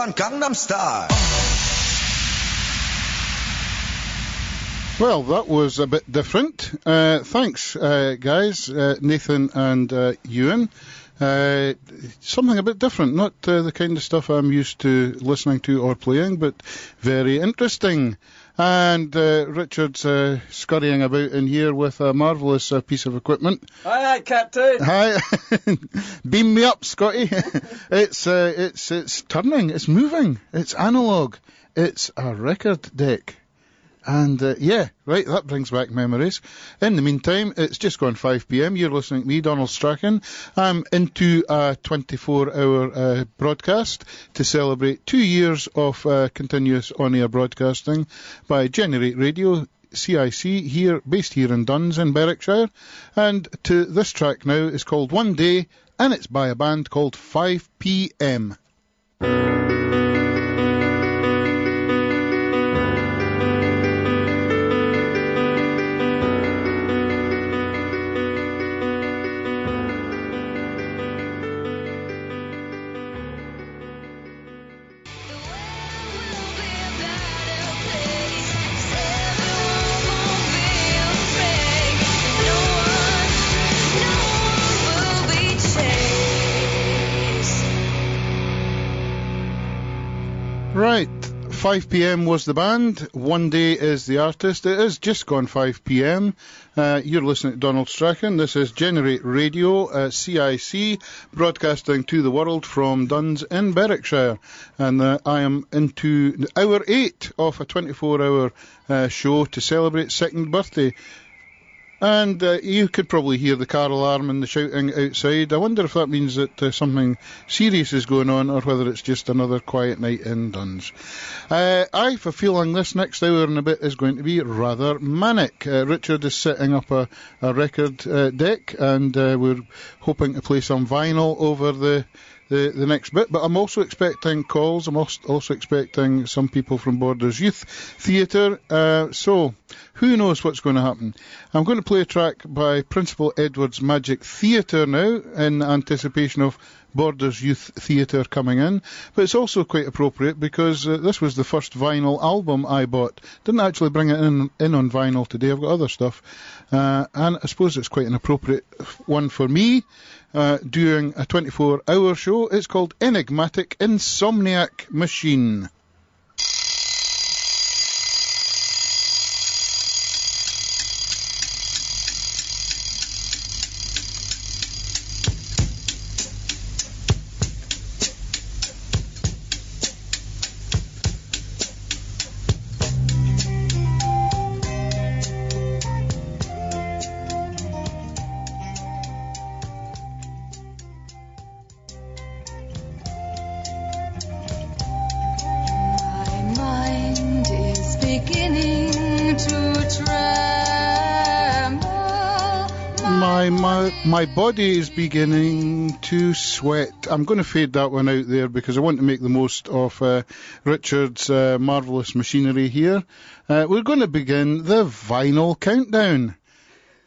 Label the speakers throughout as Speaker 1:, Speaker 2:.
Speaker 1: Oppan Gangnam Style.
Speaker 2: Well, that was a bit different. Thanks, guys, Nathan and Ewan. Something a bit different, not the kind of stuff I'm used to listening to or playing, but very interesting. And Richard's scurrying about in here with a marvellous piece of equipment.
Speaker 3: Hi, Captain.
Speaker 2: Hi. Beam me up, Scotty. It's turning, it's moving, it's analogue, it's a record deck. And, right, that brings back memories. In the meantime, it's just gone 5 p.m. You're listening to me, Donald Strachan. I'm into a 24-hour broadcast to celebrate 2 years of continuous on-air broadcasting by Generate Radio, CIC, based here in Duns in Berwickshire. And to this track now is called One Day, and it's by a band called 5 p.m. Right, 5 p.m. was the band, One Day is the artist. It is just gone 5 p.m. You're listening to Donald Strachan. This is Generate Radio, CIC, broadcasting to the world from Duns in Berwickshire. And I am into hour 8 of a 24-hour show to celebrate second birthday. And you could probably hear the car alarm and the shouting outside. I wonder if that means that something serious is going on or whether it's just another quiet night in Duns. I have a feeling this next hour and a bit is going to be rather manic. Richard is setting up a record deck, and we're hoping to play some vinyl over the next bit, but I'm also expecting calls. I'm also expecting some people from Borders Youth Theatre, so who knows what's going to happen. I'm going to play a track by Principal Edward's Magic Theatre now, in anticipation of Borders Youth Theatre coming in, but it's also quite appropriate because this was the first vinyl album I bought. Didn't actually bring it in on vinyl today, I've got other stuff, and I suppose it's quite an appropriate one for me. Doing a 24-hour show. It's called Enigmatic Insomniac Machine. My body is beginning to sweat. I'm going to fade that one out there because I want to make the most of Richard's marvellous machinery here. We're going to begin the vinyl countdown.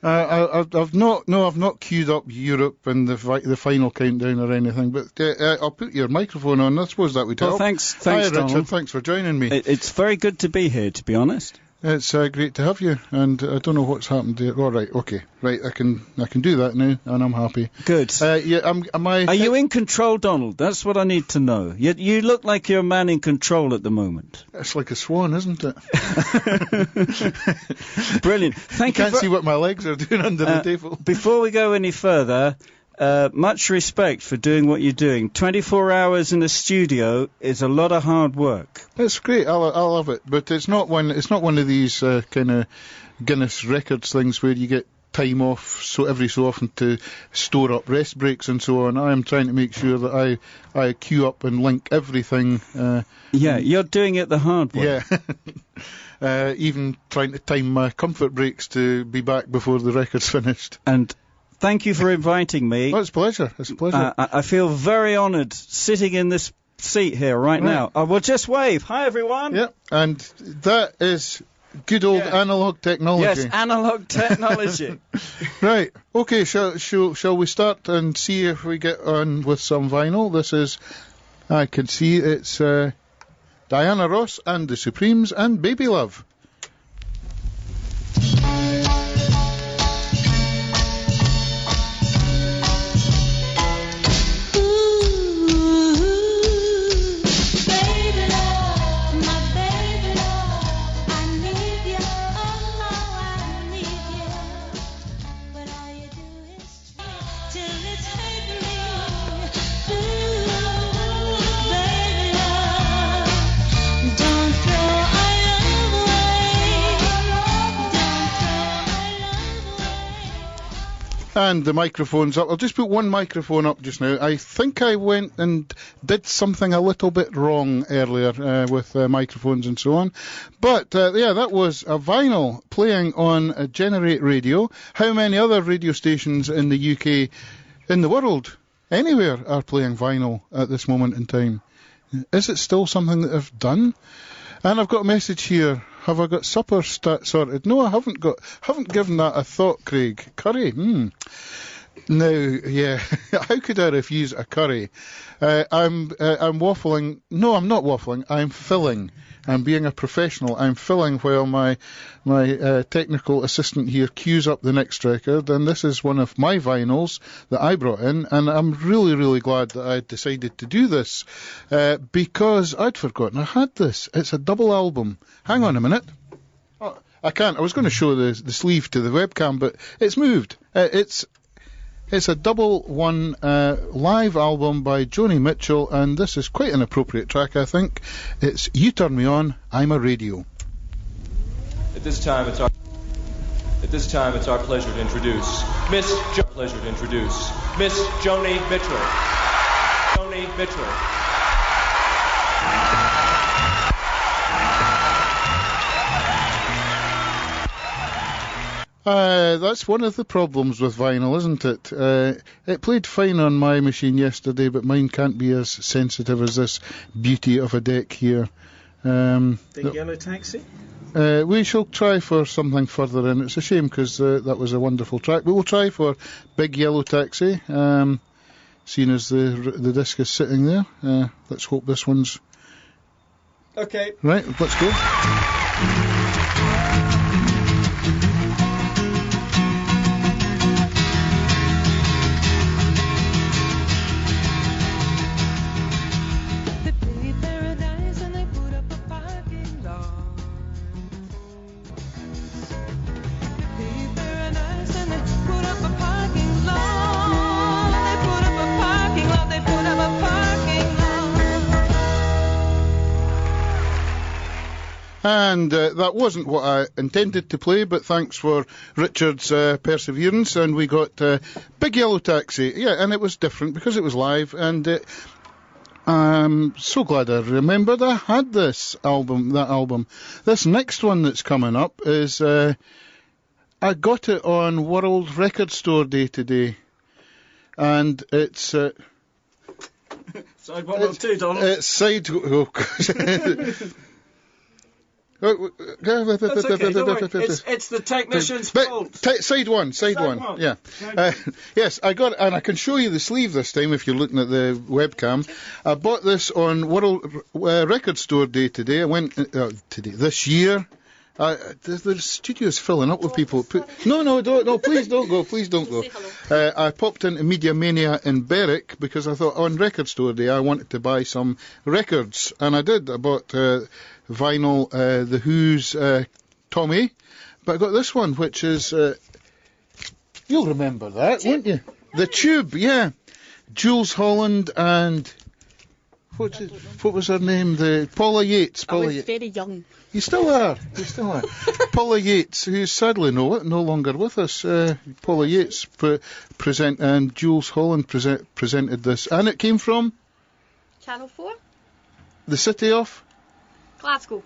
Speaker 2: I've not queued up Europe and the final countdown or anything, but I'll put your microphone on. I suppose that would help.
Speaker 3: Well, thanks,
Speaker 2: Hi, Richard.
Speaker 3: Donald.
Speaker 2: Thanks for joining me.
Speaker 3: It's very good to be here, to be honest.
Speaker 2: It's great to have you, and I don't know what's happened there. All right, okay, right. I can do that now, and I'm happy.
Speaker 3: Good.
Speaker 2: Are
Speaker 3: you in control, Donald? That's what I need to know. You look like you're a man in control at the moment.
Speaker 2: It's like a swan, isn't it?
Speaker 3: Brilliant. Thank you.
Speaker 2: Can't see what my legs are doing under the table.
Speaker 3: Before we go any further, much respect for doing what you're doing. 24 hours in the studio is a lot of hard work.
Speaker 2: It's great. I love it, but it's not one of these kind of Guinness records things where you get time off every so often to store up rest breaks and so on. I am trying to make sure that I queue up and link everything.
Speaker 3: You're doing it the hard way.
Speaker 2: Yeah. Even trying to time my comfort breaks to be back before the record's finished.
Speaker 3: And thank you for inviting me.
Speaker 2: Well, it's a pleasure. It's a pleasure.
Speaker 3: I feel very honoured sitting in this seat here right now. I will just wave. Hi, everyone.
Speaker 2: Yeah, and that is good old analogue technology.
Speaker 3: Yes, analogue technology.
Speaker 2: Right. Okay, shall we start and see if we get on with some vinyl? This is I can see it's Diana Ross and the Supremes and Baby Love. And the microphone's up. I'll just put one microphone up just now. I think I went and did something a little bit wrong earlier with microphones and so on. But, yeah, that was a vinyl playing on Generate Radio. How many other radio stations in the UK, in the world, anywhere, are playing vinyl at this moment in time? Is it still something that I've done? And I've got a message here. Have I got supper sorted? No, I haven't given that a thought, Craig. Curry? Now, yeah, how could I refuse a curry? I'm waffling. No, I'm not waffling. I'm filling. I'm being a professional. I'm filling while my technical assistant here queues up the next record. And this is one of my vinyls that I brought in. And I'm really, really glad that I decided to do this because I'd forgotten I had this. It's a double album. Hang on a minute. Oh, I can't. I was going to show the sleeve to the webcam, but it's moved. It's a double one live album by Joni Mitchell, and this is quite an appropriate track, I think. It's You Turn Me On, I'm a Radio.
Speaker 1: At this time, it's our pleasure to introduce Miss Joni Mitchell. Joni Mitchell.
Speaker 2: That's one of the problems with vinyl, isn't it? It played fine on my machine yesterday, but mine can't be as sensitive as this beauty of a deck here.
Speaker 3: Big Yellow Taxi?
Speaker 2: We shall try for something further in. It's a shame because that was a wonderful track. But we'll try for Big Yellow Taxi, seeing as the disc is sitting there. Let's hope this one's...
Speaker 3: Okay.
Speaker 2: Right, let's go. And that wasn't what I intended to play, but thanks for Richard's perseverance, and we got Big Yellow Taxi. Yeah, and it was different because it was live, and I'm so glad I remembered I had that album. This next one that's coming up is, I got it on World Record Store Day today, and it's...
Speaker 3: Side 1 or 2, Donald?
Speaker 2: It's side... Oh,
Speaker 3: That's okay, don't worry. It's the technician's fault.
Speaker 2: Side one. Yeah. Yes, I got it, and I can show you the sleeve this time if you're looking at the webcam. I bought this on World Record Store Day today. I went this year. The studio's filling up with people. No, please don't go. Please don't go. I popped into Media Mania in Berwick because I thought on Record Store Day I wanted to buy some records, and I did. I bought vinyl, The Who's Tommy, but I got this one, which is you'll remember that, won't you? The Tube, yeah. Jules Holland and what was her name? Paula Yates.
Speaker 4: I was very young.
Speaker 2: You still are. Paula Yates, who's sadly no longer with us. Paula Yates and Jules Holland presented this, and it came from
Speaker 4: Channel 4.
Speaker 2: The city of
Speaker 4: Glasgow.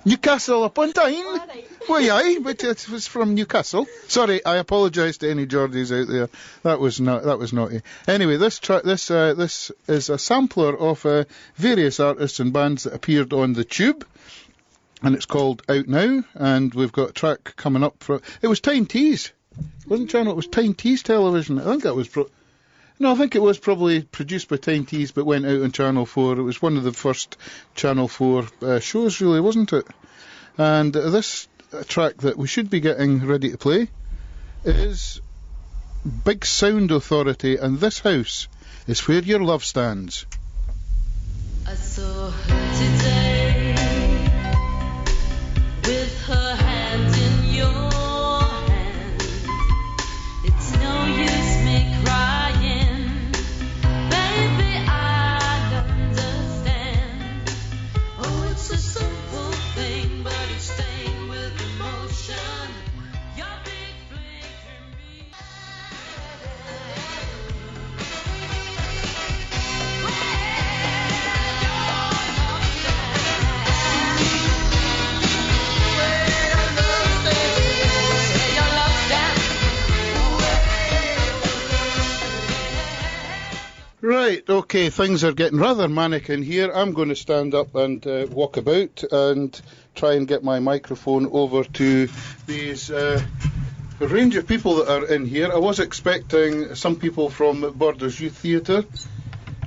Speaker 2: Newcastle upon Tyne.
Speaker 4: Right.
Speaker 2: Well, aye, but it was from Newcastle. Sorry, I apologise to any Geordies out there. That was naughty. Anyway, this is a sampler of various artists and bands that appeared on the Tube, and it's called Out Now. And we've got a track coming up for. It was Tyne Tees, wasn't Channel? It was Tyne Tees Television. I think that was. No, I think it was probably produced by Tyne Tees but went out on Channel 4. It was one of the first Channel 4 shows, really, wasn't it? And this track that we should be getting ready to play is Big Sound Authority, and This House is Where Your Love Stands.
Speaker 5: I saw her today with her hand in your hand. It's no use me crying, baby, I understand. Oh, it's a simple thing, but it's stained with emotion. Your big flickering me.
Speaker 2: Right, okay, things are getting rather manic in here. I'm going to stand up and walk about and try and get my microphone over to these range of people that are in here. I was expecting some people from Borders Youth Theatre,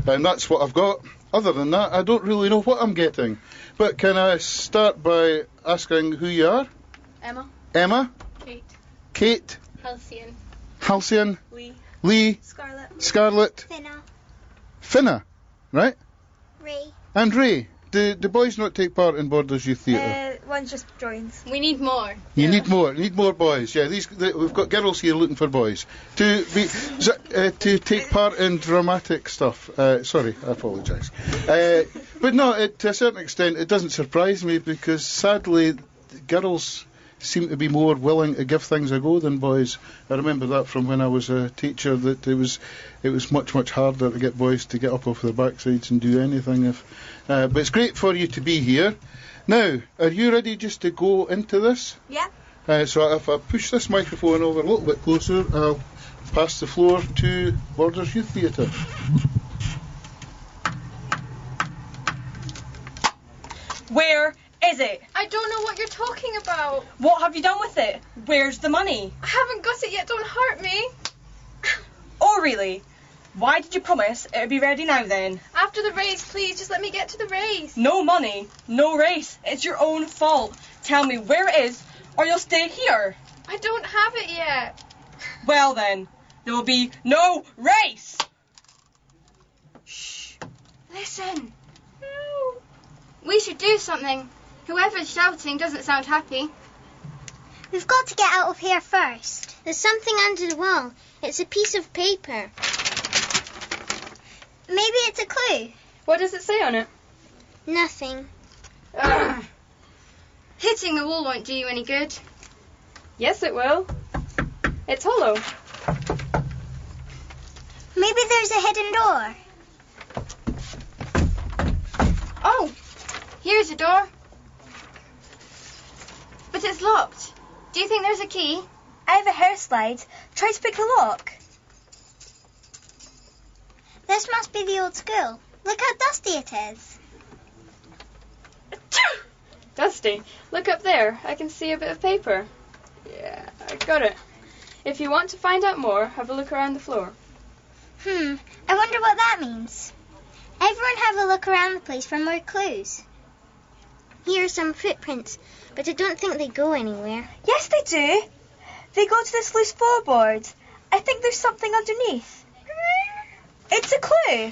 Speaker 2: and that's what I've got. Other than that, I don't really know what I'm getting. But can I start by asking who you are?
Speaker 4: Emma.
Speaker 2: Emma?
Speaker 4: Kate.
Speaker 2: Kate?
Speaker 4: Halcyon.
Speaker 2: Halcyon?
Speaker 4: Lee.
Speaker 2: Lee?
Speaker 4: Scarlett.
Speaker 2: Scarlett?
Speaker 6: Finna.
Speaker 2: Finna? Right?
Speaker 6: Ray.
Speaker 2: And Ray? Do boys not take part in Borders Youth Theatre?
Speaker 6: One just joins.
Speaker 4: We need more.
Speaker 2: You need more. You need more boys. Yeah, we've got girls here looking for boys to take part in dramatic stuff. Sorry, I apologise. But no, to a certain extent, it doesn't surprise me because sadly, girls seem to be more willing to give things a go than boys. I remember that from when I was a teacher, that it was much harder to get boys to get up off their backsides and do anything. But it's great for you to be here. Now, are you ready just to go into this?
Speaker 6: Yeah.
Speaker 2: So if I push this microphone over a little bit closer, I'll pass the floor to Borders Youth Theatre.
Speaker 7: Where is it?
Speaker 4: I don't know what you're talking about.
Speaker 7: What have you done with it? Where's the money?
Speaker 4: I haven't got it yet. Don't hurt me.
Speaker 7: Oh, really? Why did you promise it would be ready now then?
Speaker 4: After the race, please. Just let me get to the race.
Speaker 7: No money, no race. It's your own fault. Tell me where it is, or you'll stay here.
Speaker 4: I don't have it yet.
Speaker 7: Well then, there will be no race.
Speaker 4: Shh. Listen. No. We should do something. Whoever's shouting doesn't sound happy.
Speaker 6: We've got to get out of here first. There's something under the wall. It's a piece of paper. Maybe it's a clue.
Speaker 4: What does it say on it?
Speaker 6: Nothing.
Speaker 4: Ugh. Hitting the wall won't do you any good. Yes, it will. It's hollow.
Speaker 6: Maybe there's a hidden door.
Speaker 4: Oh, here's a door. But it's locked. Do you think there's a key?
Speaker 6: I have a hair slide. Try to pick the lock. This must be the old school. Look how dusty it is.
Speaker 4: Dusty. Look up there. I can see a bit of paper. Yeah, I got it. If you want to find out more, have a look around the floor.
Speaker 6: I wonder what that means. Everyone have a look around the place for more clues. Here are some footprints, but I don't think they go anywhere.
Speaker 8: Yes, they do. They go to this loose floorboard. I think there's something underneath. It's a clue.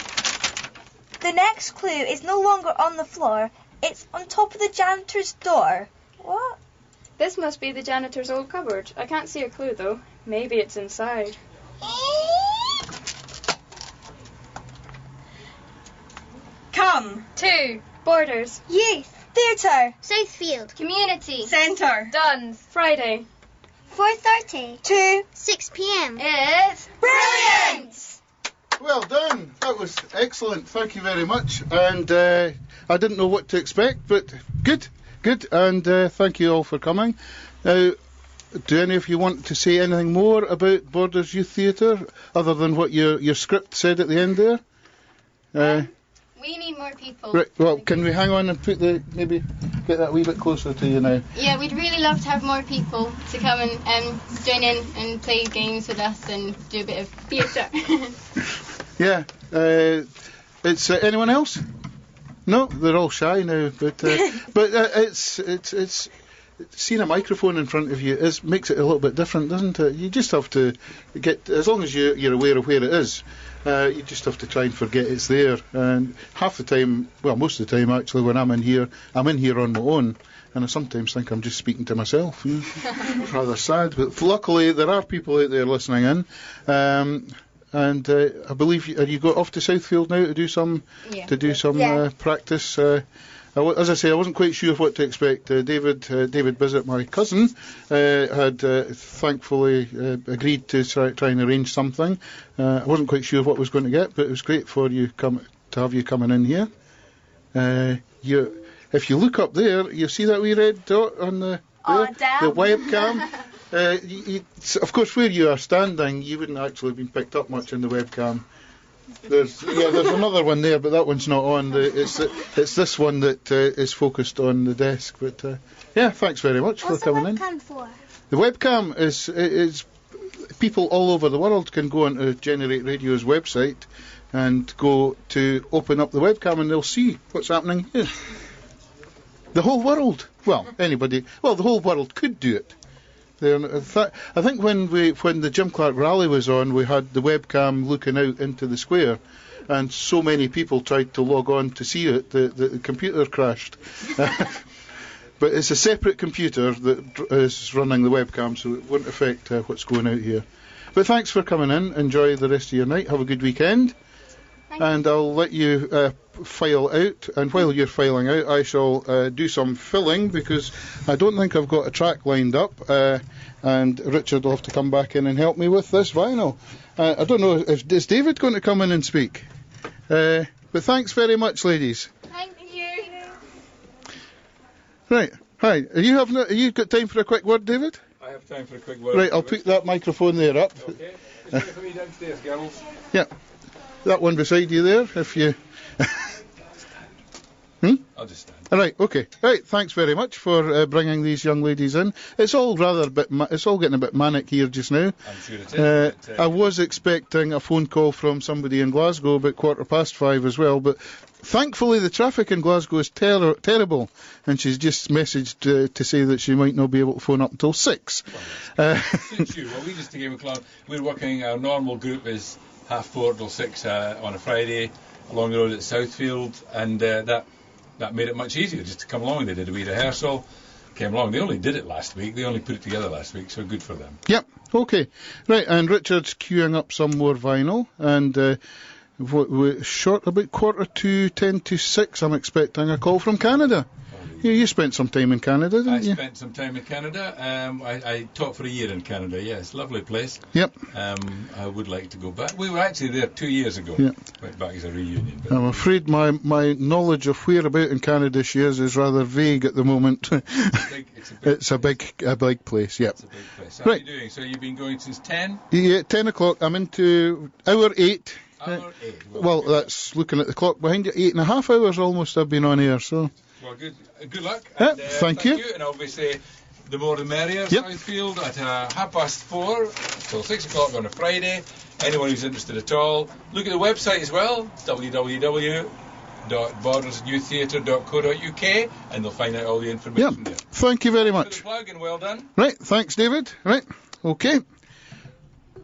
Speaker 8: The next clue is no longer on the floor. It's on top of the janitor's door. What?
Speaker 4: This must be the janitor's old cupboard. I can't see a clue, though. Maybe it's inside.
Speaker 7: Come.
Speaker 4: 2. Borders.
Speaker 6: Youth.
Speaker 8: Theatre.
Speaker 6: Southfield.
Speaker 4: Community.
Speaker 7: Centre.
Speaker 4: Duns. Friday.
Speaker 6: 4:30.
Speaker 8: 2.
Speaker 6: 6 p.m.
Speaker 4: It's
Speaker 7: Brilliant!
Speaker 2: Well done. That was excellent. Thank you very much. And I didn't know what to expect, but good. And thank you all for coming. Now, do any of you want to say anything more about Borders Youth Theatre, other than what your script said at the end there?
Speaker 9: We need more people.
Speaker 2: Right, well, can we hang on and maybe get that a wee bit closer to you now?
Speaker 9: Yeah, we'd really love to have more people to come and join in and play games with us and do a bit of theatre.
Speaker 2: Yeah. It's anyone else? No, they're all shy now. But it's seeing a microphone in front of you makes it a little bit different, doesn't it? You just have to get, as long as you're aware of where it is. You just have to try and forget it's there. And half the time, well, most of the time actually, when I'm in here on my own, and I sometimes think I'm just speaking to myself. It's rather sad, but luckily there are people out there listening in. And I believe you got off to Southfield now to do some practice. As I say, I wasn't quite sure what to expect. David Bissett, my cousin, had thankfully agreed to try and arrange something. I wasn't quite sure what I was going to get, but it was great for you to have you coming in here. If you look up there, you see that wee red dot on the webcam. Of course, where you are standing, you wouldn't actually have been picked up much in the webcam. There's another one there, but that one's not on. It's this one that is focused on the desk. But thanks very much for coming in.
Speaker 6: What's the webcam for?
Speaker 2: The webcam is people all over the world can go onto Generate Radio's website and go to open up the webcam, and they'll see what's happening here. The whole world. Well, anybody. Well, the whole world could do it. I think when the Jim Clark rally was on, we had the webcam looking out into the square, and so many people tried to log on to see it that the computer crashed. But it's a separate computer that is running the webcam, so it won't affect what's going out here. But thanks for coming in. Enjoy the rest of your night. Have a good weekend. And I'll let you file out, and while you're filing out, I shall do some filling, because I don't think I've got a track lined up, and Richard will have to come back in and help me with this vinyl. I don't know, is David going to come in and speak? But thanks very much, ladies.
Speaker 9: Thank you.
Speaker 2: Right, hi, are you got time for a quick word, David?
Speaker 10: I have time for a quick word.
Speaker 2: Right, I'll put that microphone there up.
Speaker 10: Okay, just wait for me downstairs, girls.
Speaker 2: Yeah. That one beside you there, if you...
Speaker 10: I'll just stand.
Speaker 2: All right, okay. Right, thanks very much for bringing these young ladies in. It's all it's all getting a bit manic here just now.
Speaker 10: I'm sure it is.
Speaker 2: I was expecting a phone call from somebody in Glasgow about 5:15 as well, but thankfully the traffic in Glasgow is terrible, and she's just messaged to say that she might not be able to phone up until 6.
Speaker 10: Suits you. Well, we just came along. We're working, our normal group is 4:30 till 6 on a Friday along the road at Southfield, and that made it much easier just to come along. They did a wee rehearsal, came along. They only did it last week. They only put it together last week, so good for them.
Speaker 2: Yep, okay. Right, and Richard's queuing up some more vinyl, and we're short about 10 to 6, I'm expecting a call from Canada. You spent some time in Canada, didn't you?
Speaker 10: I spent some time in Canada. I taught for a year in Canada, yes. Lovely place.
Speaker 2: Yep.
Speaker 10: I would like to go back. We were actually there 2 years ago.
Speaker 2: Yep.
Speaker 10: Went back as a reunion.
Speaker 2: I'm afraid my knowledge of whereabout in Canada she is rather vague at the moment. It's a big place, yep.
Speaker 10: It's a big place. How are you doing? So you've been going since 10?
Speaker 2: Yeah, 10 o'clock. I'm into hour 8.
Speaker 10: Hour 8.
Speaker 2: Well, that's looking at the clock behind you. 8.5 hours almost I've been on air, so...
Speaker 10: Well, good luck.
Speaker 2: Yeah,
Speaker 10: And,
Speaker 2: thank you.
Speaker 10: And obviously, the more the merrier.
Speaker 2: Yep.
Speaker 10: Southfield at 4:30 till 6 o'clock on a Friday. Anyone who's interested at all, look at the website as well, www.bordersnewtheatre.co.uk, and they'll find out all the information there.
Speaker 2: Thank you very much.
Speaker 10: Good plug and well done.
Speaker 2: Right, thanks, David. Right, okay.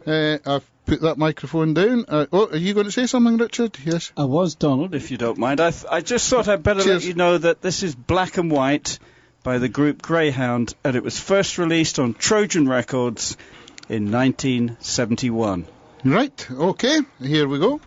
Speaker 2: I've put that microphone down. Are you going to say something, Richard? Yes.
Speaker 3: I was, Donald, if you don't mind. I just thought I'd better let you know that this is Black and White by the group Greyhound, and it was first released on Trojan Records in 1971.
Speaker 2: Right, okay, here we go.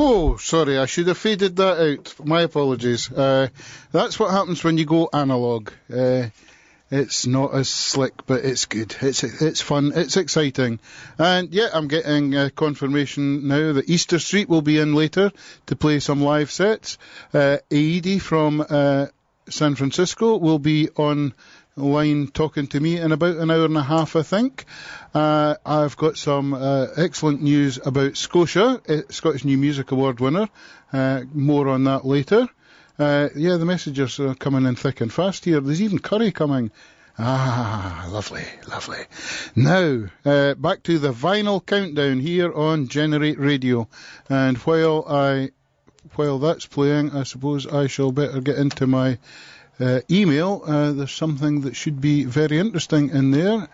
Speaker 2: Oh, sorry, I should have faded that out. My apologies. That's what happens when you go analogue. It's not as slick, but it's good. It's fun. It's exciting. And yeah, I'm getting confirmation now that Easter Street will be in later to play some live sets. Aidi from San Francisco will be on line talking to me in about an hour and a half, I think. I've got some excellent news about Scotia, Scottish New Music Award winner. More on that later. Yeah, the messages are coming in thick and fast here. There's even curry coming. Ah, lovely, lovely. Now, back to the vinyl countdown here on Generate Radio. And while that's playing, I suppose I shall better get into my email. There's something that should be very interesting in there.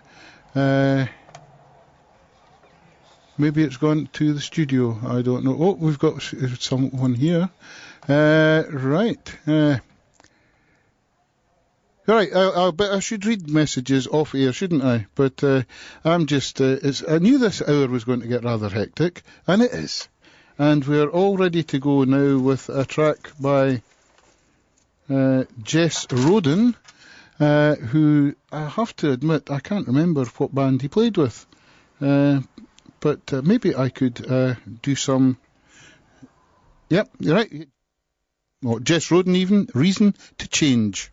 Speaker 2: Maybe it's gone to the studio. I don't know. Oh, we've got someone here. Right. Right, I should read messages off air, shouldn't I? But I'm just... I knew this hour was going to get rather hectic, and it is. And we're all ready to go now with a track by Jess Roden, who I have to admit, I can't remember what band he played with. But maybe I could do some... Yep, you're right. Oh, Jess Roden even, Reason to Change.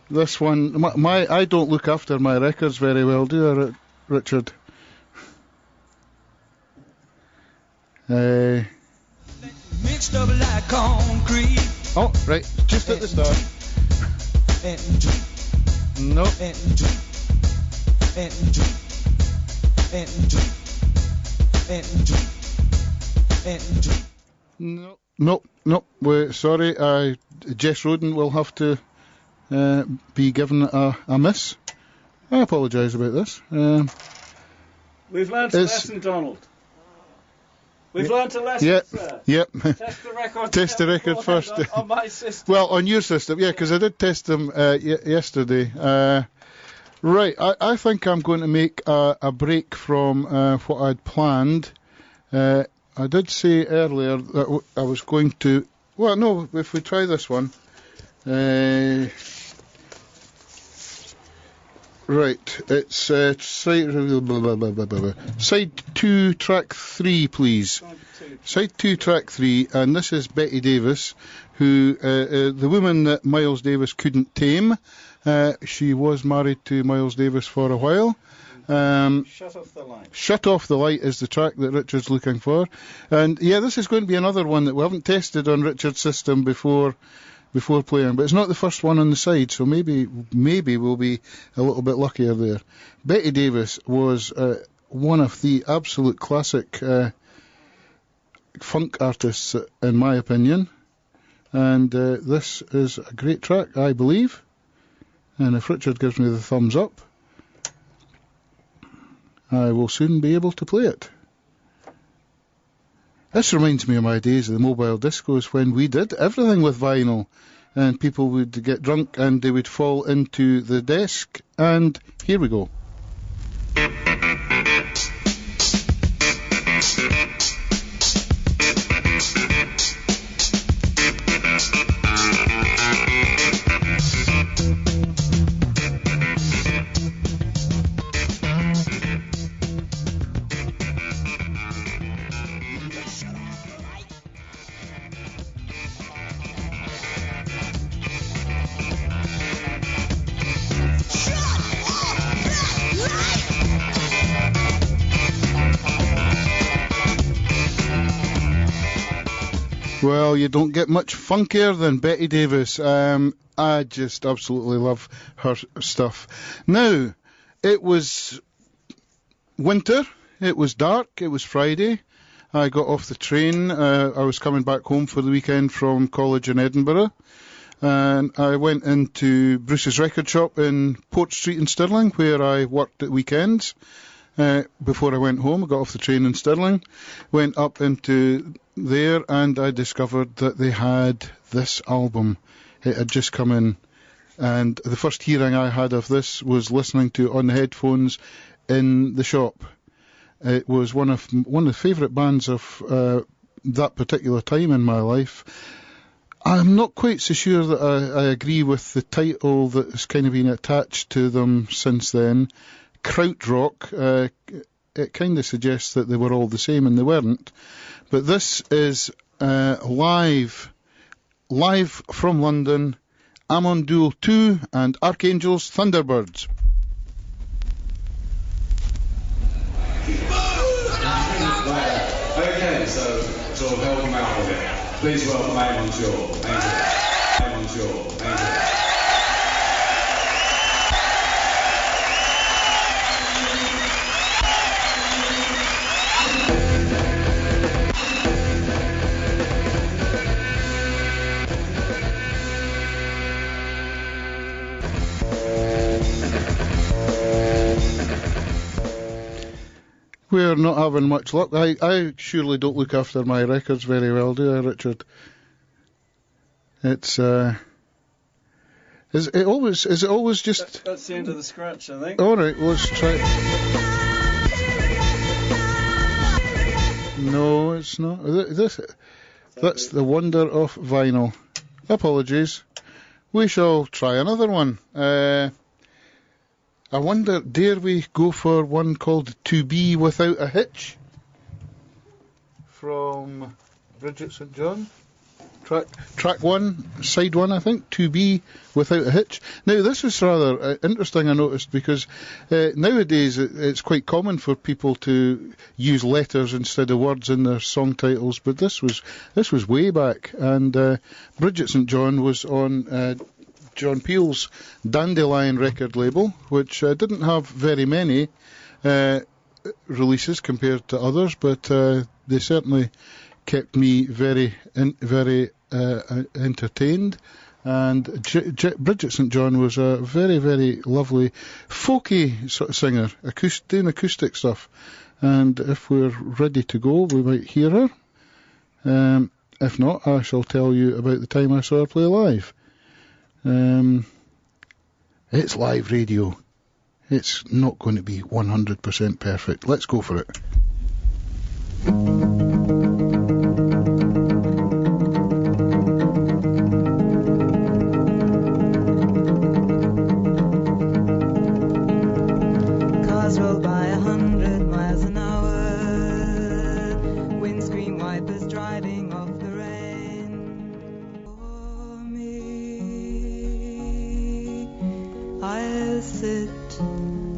Speaker 2: This one, I don't look after my records very well, do I, Richard?
Speaker 11: Mixed up like concrete.
Speaker 2: Oh, right, just at the start. No. No. Sorry, Jess Roden will have to be given a miss. I apologise about this.
Speaker 3: We've learnt a lesson, Donald. We've learnt a lesson, sir.
Speaker 2: Yep.
Speaker 3: Test the record.
Speaker 2: Test the record first.
Speaker 3: On my system.
Speaker 2: Well, on your system, yeah, because I did test them yesterday. Right, I think I'm going to make a break from what I'd planned. I did say earlier that I was going to... Well, no, if we try this one... Right, it's side 2, track 3, please. Side 2, track 3, and this is Betty Davis, who, the woman that Miles Davis couldn't tame. She was married to Miles Davis for a while.
Speaker 3: Shut Off the Light.
Speaker 2: Shut Off the Light is the track that Richard's looking for. And yeah, this is going to be another one that we haven't tested on Richard's system before playing, but it's not the first one on the side, so maybe we'll be a little bit luckier there. Betty Davis was one of the absolute classic funk artists, in my opinion, and this is a great track, I believe, and if Richard gives me the thumbs up, I will soon be able to play it. This reminds me of my days of the mobile discos when we did everything with vinyl, and people would get drunk and they would fall into the desk, and here we go. Well, you don't get much funkier than Betty Davis. I just absolutely love her stuff. Now, it was winter, it was dark, it was Friday. I got off the train. I was coming back home for the weekend from college in Edinburgh. And I went into Bruce's record shop in Port Street in Stirling, where I worked at weekends. Before I went home, I got off the train in Stirling, went up into there, and I discovered that they had this album. It had just come in and the first hearing I had of this was listening to it on the headphones in the shop. It was one of the favourite bands of that particular time in my life. I'm not quite so sure that I agree with the title that has kind of been attached to them since then. Krautrock. It kind of suggests that they were all the same, and they weren't. But this is live from London, Amon Duel 2 and Archangel's Thunderbirds.
Speaker 12: Okay, so sort of help them out with it. Please welcome Amon Duel. Thank you. Amon Duel. Thank you.
Speaker 2: We're not having much luck. I surely don't look after my records very well, do I, Richard? It's is it always just?
Speaker 3: That's the end of the scratch, I think.
Speaker 2: All right, let's try. No, it's not. That's the wonder of vinyl. Apologies. We shall try another one. I wonder, dare we go for one called To Be Without a Hitch? From Bridget St. John. Track 1, side 1, I think. To Be Without a Hitch. Now, this was rather interesting, I noticed, because nowadays it's quite common for people to use letters instead of words in their song titles, but this was way back. And Bridget St. John was on John Peel's Dandelion record label, which didn't have very many releases compared to others, but they certainly kept me very entertained. And Bridget St. John was a very, very lovely folky sort of singer, doing acoustic stuff. And if we're ready to go, we might hear her. If not, I shall tell you about the time I saw her play live. It's live radio. It's not going to be 100% perfect. Let's go for it.
Speaker 11: Cars roll by 100 miles an hour, windscreen wipers driving off the rain. For me, I'll sit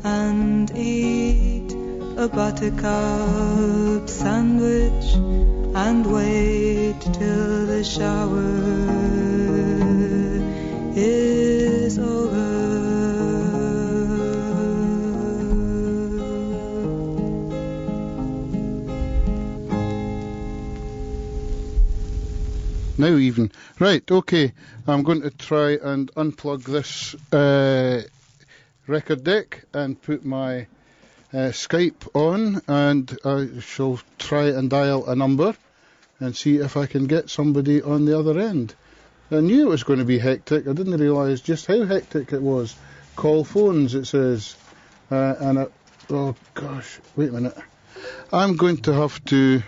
Speaker 11: and eat a buttercup sandwich and wait till the shower is over.
Speaker 2: Now even. Right, okay. I'm going to try and unplug this record deck and put my Skype on, and I shall try and dial a number and see if I can get somebody on the other end. I knew it was going to be hectic. I didn't realise just how hectic it was. Call phones, it says. Oh gosh, wait a minute. I'm going to have to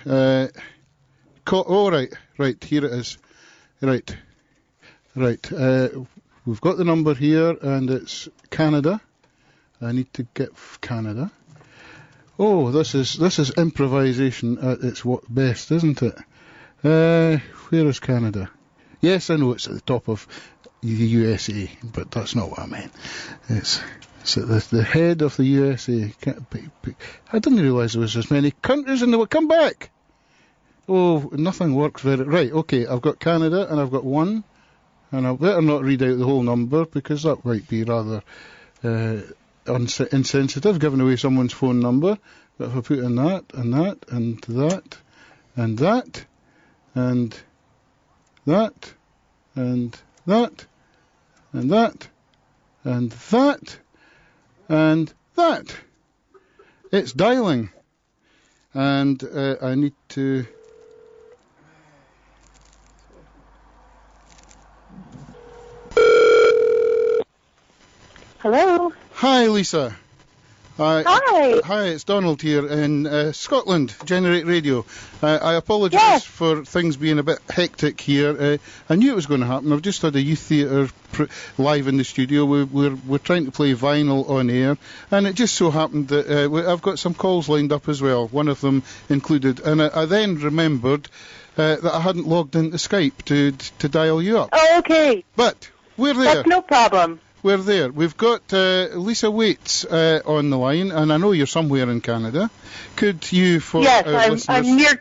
Speaker 2: call. Oh, right, here it is. Right. We've got the number here, and it's Canada. I need to get Canada. Oh, this is improvisation at its best, isn't it? Where is Canada? Yes, I know it's at the top of the USA, but that's not what I meant. It's at the head of the USA. I didn't realise there was as many countries in the world. Come back! Oh, nothing works very... Right, okay, I've got Canada and I've got one, and I better not read out the whole number because that might be rather insensitive, giving away someone's phone number. But if I put in that, and that, and that, and that, and that, and that, and that, and that, and that, it's dialing. And I need to...
Speaker 13: Hello.
Speaker 2: Hi, Lisa.
Speaker 13: Hi.
Speaker 2: Hi, it's Donald here in Scotland, Generate Radio. I apologise for things being a bit hectic here. I knew it was going to happen. I've just had a youth theatre live in the studio. We're trying to play vinyl on air, and it just so happened that I've got some calls lined up as well, one of them included. And I then remembered that I hadn't logged into Skype to dial you up.
Speaker 13: Oh, okay.
Speaker 2: But we're there.
Speaker 13: That's no problem.
Speaker 2: We're there. We've got Lisa Waits on the line, and I know you're somewhere in Canada. Could you, for
Speaker 13: yes,
Speaker 2: our
Speaker 13: I'm
Speaker 2: listeners...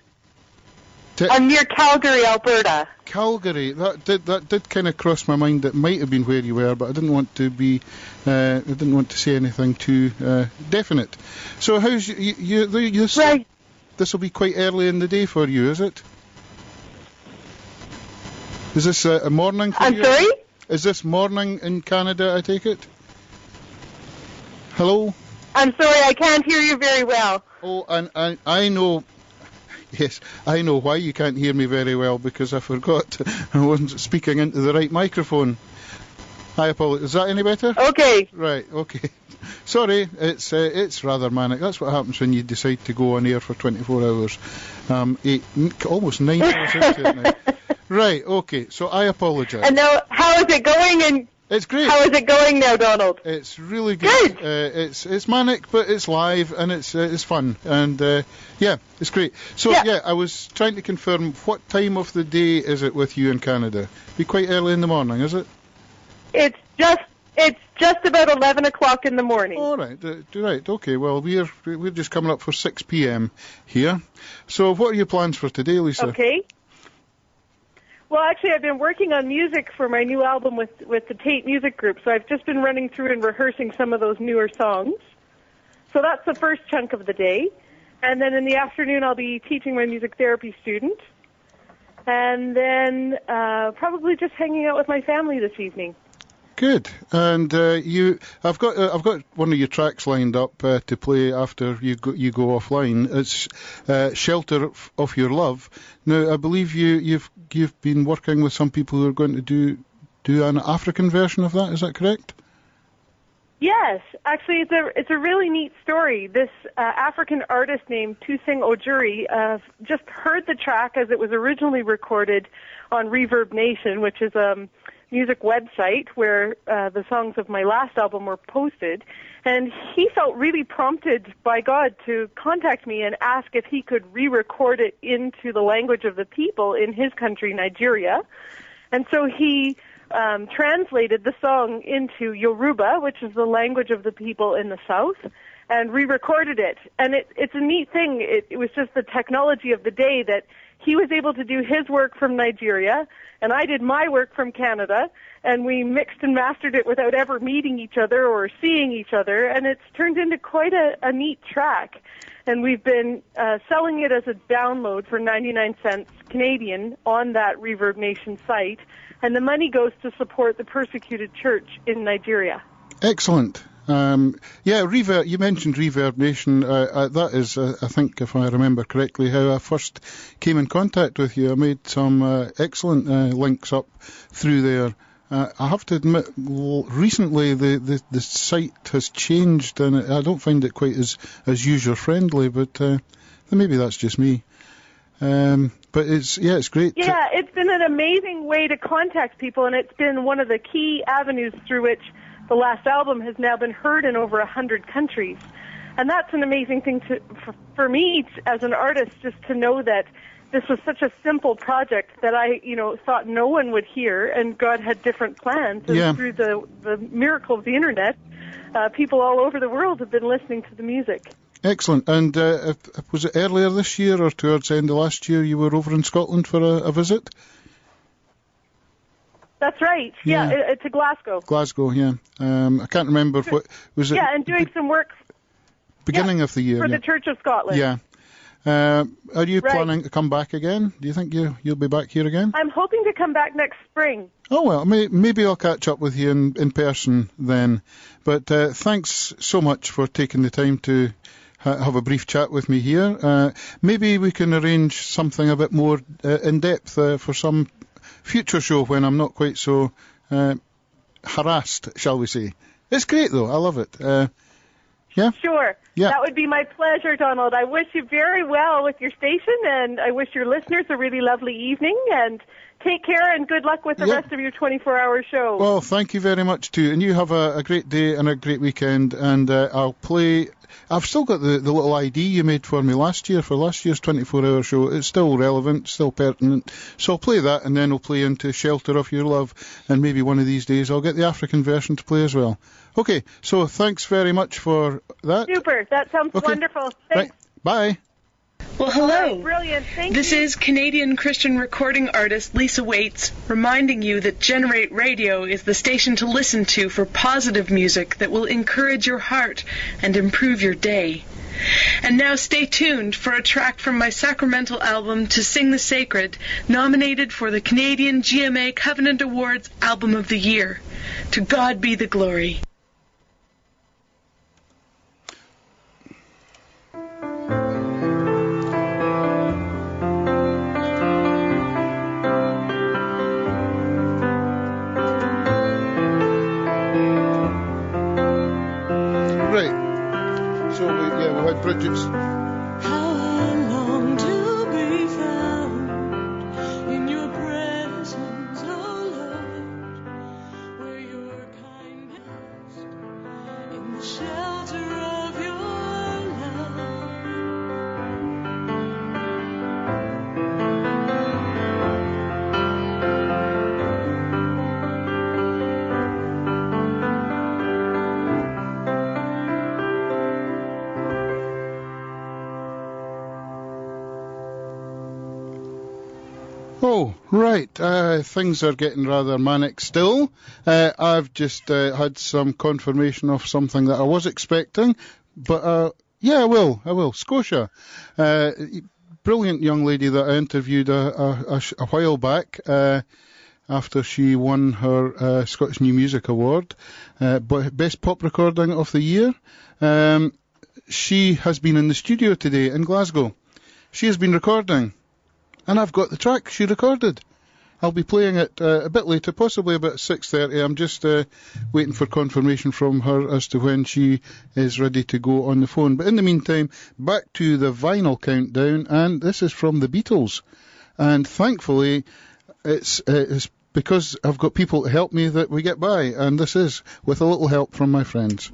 Speaker 13: I'm near Calgary, Alberta.
Speaker 2: Calgary. That did kind of cross my mind. That might have been where you were, but I didn't want to be. I didn't want to say anything too definite. So how's you
Speaker 13: right.
Speaker 2: This will be quite early in the day for you, is it? Is this a morning for you?
Speaker 13: I'm sorry?
Speaker 2: Is this morning in Canada, I take it? Hello?
Speaker 13: I'm sorry, I can't hear you very well.
Speaker 2: Oh, and I know... Yes, I know why you can't hear me very well, because I forgot I wasn't speaking into the right microphone. I apologize. Is that any better?
Speaker 13: Okay.
Speaker 2: Right, okay. Sorry, it's rather manic. That's what happens when you decide to go on air for 24 hours. Almost 9 hours into it now. Right, okay, so I apologise.
Speaker 13: And now, how is it going?
Speaker 2: It's great.
Speaker 13: How is it going now, Donald?
Speaker 2: It's really good. It's manic, but it's live, and it's fun. And, yeah, it's great. So, yeah, I was trying to confirm, what time of the day is it with you in Canada? Be quite early in the morning, is it?
Speaker 13: It's just about 11 o'clock in the morning.
Speaker 2: All right, right, okay. Well, we're just coming up for 6 p.m. here. So what are your plans for today, Lisa?
Speaker 13: Okay. Well, actually, I've been working on music for my new album with the Tate Music Group, so I've just been running through and rehearsing some of those newer songs. So that's the first chunk of the day. And then in the afternoon, I'll be teaching my music therapy student. And then probably just hanging out with my family this evening.
Speaker 2: Good. And I've got one of your tracks lined up to play after you go offline. It's "Shelter of Your Love." Now, I believe you've been working with some people who are going to do an African version of that. Is that correct?
Speaker 13: Yes, actually, it's a really neat story. This African artist named Tusing Ojuri just heard the track as it was originally recorded on Reverb Nation, which is a music website where the songs of my last album were posted, and he felt really prompted by God to contact me and ask if he could re-record it into the language of the people in his country, Nigeria. And so he translated the song into Yoruba, which is the language of the people in the south, and re-recorded it. And it's a neat thing. It was just the technology of the day that he was able to do his work from Nigeria, and I did my work from Canada, and we mixed and mastered it without ever meeting each other or seeing each other, and it's turned into quite a neat track. And we've been selling it as a download for 99 cents Canadian on that Reverb Nation site, and the money goes to support the persecuted church in Nigeria.
Speaker 2: Excellent. Reverb. You mentioned Reverb Nation. That is, I think, if I remember correctly, how I first came in contact with you. I made some excellent links up through there. I have to admit, recently the site has changed, and I don't find it quite as user friendly. But maybe that's just me. But it's great.
Speaker 13: Yeah, it's been an amazing way to contact people, and it's been one of the key avenues through which the last album has now been heard in over 100 countries. And that's an amazing thing for me as an artist, just to know that this was such a simple project that I, thought no one would hear, and God had different plans. And through the miracle of the internet, people all over the world have been listening to the music.
Speaker 2: Excellent. And was it earlier this year or towards the end of last year you were over in Scotland for a visit?
Speaker 13: That's right. Yeah, to Glasgow.
Speaker 2: Glasgow, yeah. I can't remember what was it.
Speaker 13: Yeah, and doing some work.
Speaker 2: Beginning of the year.
Speaker 13: For the Church of Scotland.
Speaker 2: Yeah. Are you planning to come back again? Do you think you'll be back here again?
Speaker 13: I'm hoping to come back next spring.
Speaker 2: Oh, well, maybe I'll catch up with you in person then. But thanks so much for taking the time to have a brief chat with me here. Maybe we can arrange something a bit more in-depth for some future show when I'm not quite so harassed, shall we say. It's great, though. I love it. Yeah?
Speaker 13: Sure.
Speaker 2: Yeah.
Speaker 13: That would be my pleasure, Donald. I wish you very well with your station, and I wish your listeners a really lovely evening, and take care and good luck with the rest of your 24-hour show.
Speaker 2: Well, thank you very much, too. And you have a great day and a great weekend, and I'll play... I've still got the little ID you made for me last year, for last year's 24-hour show. It's still relevant, still pertinent. So I'll play that, and then I'll play into Shelter of Your Love, and maybe one of these days I'll get the African version to play as well. Okay, so thanks very much for that.
Speaker 13: Super. That sounds wonderful. Thanks.
Speaker 2: Right. Bye.
Speaker 14: Well, hello.
Speaker 13: Brilliant. Thank
Speaker 14: This is Canadian Christian recording artist Lisa Waits reminding you that Generate Radio is the station to listen to for positive music that will encourage your heart and improve your day. And now stay tuned for a track from my sacramental album To Sing the Sacred, nominated for the Canadian GMA Covenant Awards Album of the Year. To God be the glory.
Speaker 2: Bridges.
Speaker 11: How I long to be found in your presence, oh Lord, where your kindness in the shelter of your
Speaker 2: Oh, right. Things are getting rather manic still. I've just had some confirmation of something that I was expecting, but yeah, I will. Scotia. Brilliant young lady that I interviewed a while back after she won her Scottish New Music Award, Best Pop Recording of the Year. She has been in the studio today in Glasgow. She has been recording. And I've got the track she recorded. I'll be playing it a bit later, possibly about 6:30. I'm just waiting for confirmation from her as to when she is ready to go on the phone. But in the meantime, back to the vinyl countdown, and this is from the Beatles. And thankfully, it's because I've got people to help me that we get by, and this is with a little help from my friends.